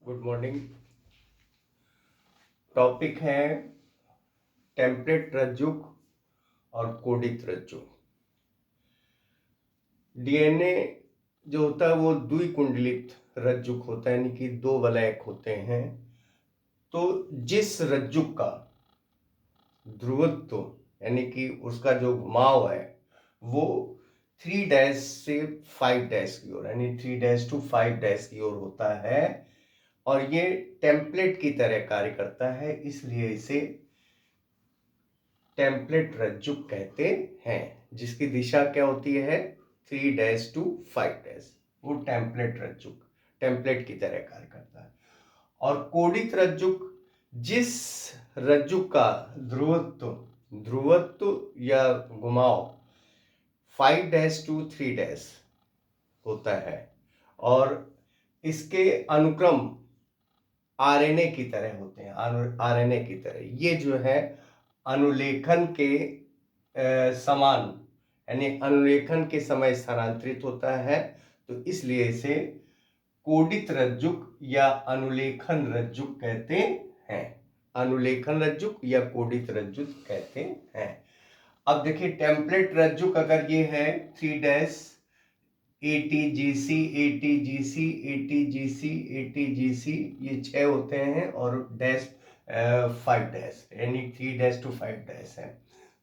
Good morning. Topic है template रज्जुक और कोडित रज्जुक। डीएनए जो होता है वो द्विकुंडलित रज्जुक होता है, यानी कि दो वलयक होते हैं। तो जिस रज्जुक का ध्रुवत्व यानी कि उसका जो घुमाव है वो 3 डैश से 5 डैश की ओर, यानी 3 डैश टू 5 डैश की ओर होता है और ये टेम्पलेट की तरह कार्य करता है, इसलिए इसे टेम्पलेट रज्जुक कहते हैं। जिसकी दिशा क्या होती है 3 डैश टू 5 डैश, वो टेम्पलेट रज्जुक टेम्पलेट की तरह कार्य करता है। और कोडित रज्जुक जिस रज्जुक का ध्रुवत्व या घुमाव 5 डैश टू 3 डैश होता है और इसके अनुक्रम आरएनए की तरह होते हैं। आरएनए की तरह ये जो है अनुलेखन के समान, यानी अनुलेखन के समय स्थानांतरित होता है, तो इसलिए इसे कोडित रज्जुक या अनुलेखन रज्जुक कहते हैं। अनुलेखन रज्जुक या कोडित रज्जुक कहते हैं। अब देखिए टेम्पलेट रज्जुक अगर ये है 3 dash ATGC ATGC ATGC ATGC, ये 6 होते हैं और डैश 5 डैश, यानी 3 डैश टू 5 डैश है।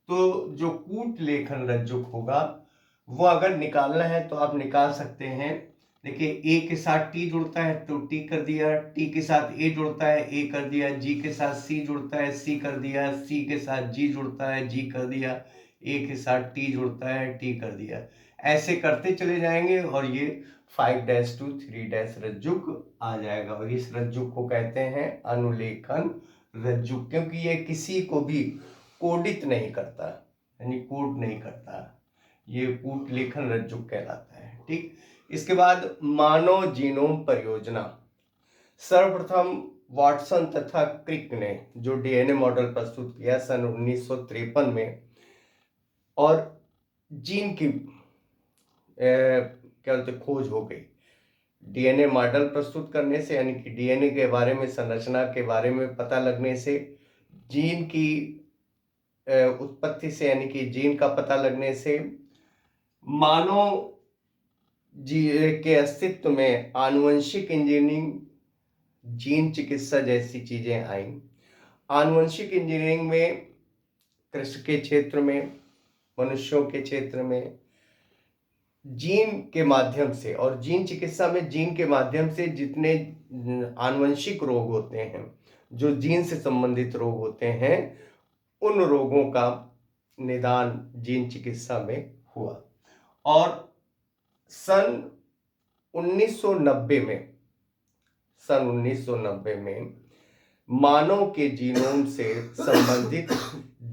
तो जो कूट लेखन रज्जुक होगा वो अगर निकालना है तो आप निकाल सकते हैं। देखिए ए के साथ टी जुड़ता है तो टी कर दिया, टी के साथ ए जुड़ता है ए कर दिया, जी के साथ सी जुड़ता है सी कर दिया, सी के साथ जी जुड़ता है जी कर दिया, ए के साथ टी जुड़ता है टी कर दिया। ऐसे करते चले जाएंगे और ये 5 डैश टू 3 डैश रज्जुक आ जाएगा और इस रज्जुक को कहते हैं अनुलेखन रज्जुक, क्योंकि ये किसी को भी कोडित नहीं करता, यानी कोड नहीं करता। ये कूट लेखन रज्जुक कहलाता है। ठीक, इसके बाद मानव जीनोम परियोजना। सर्वप्रथम वाटसन तथा क्रिक ने जो डीएनए मॉडल प्रस्तुत किया सन 1953 में, और जीन की क्या बोलते खोज हो गई। डीएनए मॉडल प्रस्तुत करने से, यानी कि डीएनए के बारे में, संरचना के बारे में पता लगने से, जीन की उत्पत्ति से यानी कि जीन का पता लगने से मानव जी के अस्तित्व में आनुवंशिक इंजीनियरिंग, जीन चिकित्सा जैसी चीजें आई। आनुवंशिक इंजीनियरिंग में कृषि के क्षेत्र में, मनुष्यों के क्षेत्र में जीन के माध्यम से, और जीन चिकित्सा में जीन के माध्यम से जितने आनुवंशिक रोग होते हैं, जो जीन से संबंधित रोग होते हैं, उन रोगों का निदान जीन चिकित्सा में हुआ। और सन 1990 में मानव के जीनोम से संबंधित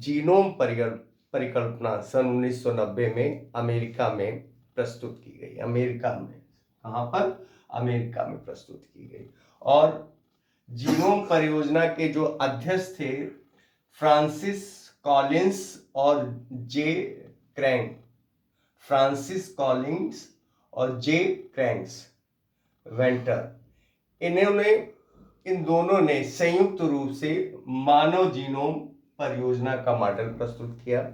जीनोम परिकल्पना सन 1990 में अमेरिका में प्रस्तुत की गई। अमेरिका में, कहाँ पर? अमेरिका में प्रस्तुत की गई। और जीनोम परियोजना के जो अध्यक्ष थे फ्रांसिस कॉलिंस और जे क्रैंक, फ्रांसिस कॉलिंस और जे क्रैंक्स वेंटर, इन दोनों ने संयुक्त रूप से मानव जीनोम परियोजना का मॉडल प्रस्तुत किया।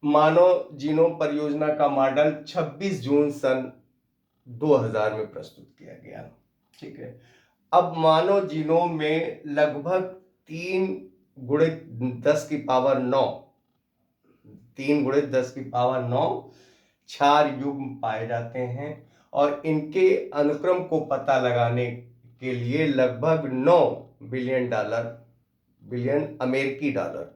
मानव जीनोम परियोजना का मॉडल 26 जून सन 2000 में प्रस्तुत किया गया। ठीक है, अब मानव जीनोम में लगभग 3 गुणित 10 की पावर 9 3 गुणित 10 की पावर 9 क्षार युग्म पाए जाते हैं और इनके अनुक्रम को पता लगाने के लिए लगभग 9 बिलियन अमेरिकी डॉलर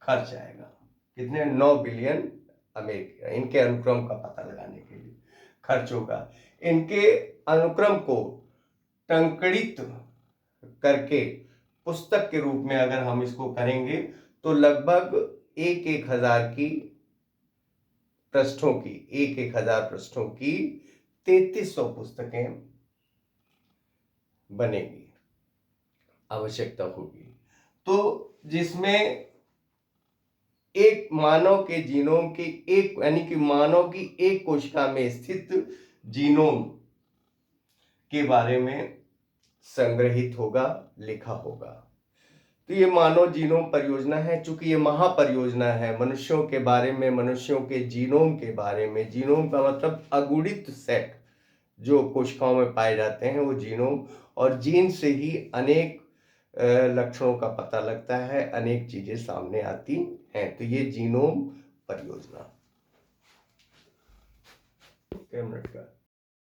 खर्च आएगा। कितने? 9 बिलियन अमेरिकी, इनके अनुक्रम का पता लगाने के लिए खर्च होगा। इनके अनुक्रम को टंकणित करके पुस्तक के रूप में अगर हम इसको करेंगे तो लगभग 1,000 की पृष्ठों की 1,000 पृष्ठों की 3300 पुस्तकें बनेगी, आवश्यकता होगी। तो जिसमें एक मानव के जीनोम की एक, यानी कि मानव की एक कोशिका में स्थित जीनोम के बारे में संग्रहित होगा, लिखा होगा। तो ये मानव जीनोम परियोजना है। चूंकि ये महापरियोजना है, मनुष्यों के बारे में, मनुष्यों के जीनोम के बारे में। जीनोम का मतलब अगुणित सेट जो कोशिकाओं में पाए जाते हैं, वो जीनोम, और जीन से ही अनेक लक्षणों का पता लगता है, अनेक चीजें सामने आती हैं। तो ये जीनोम परियोजना। कितने मिनट का?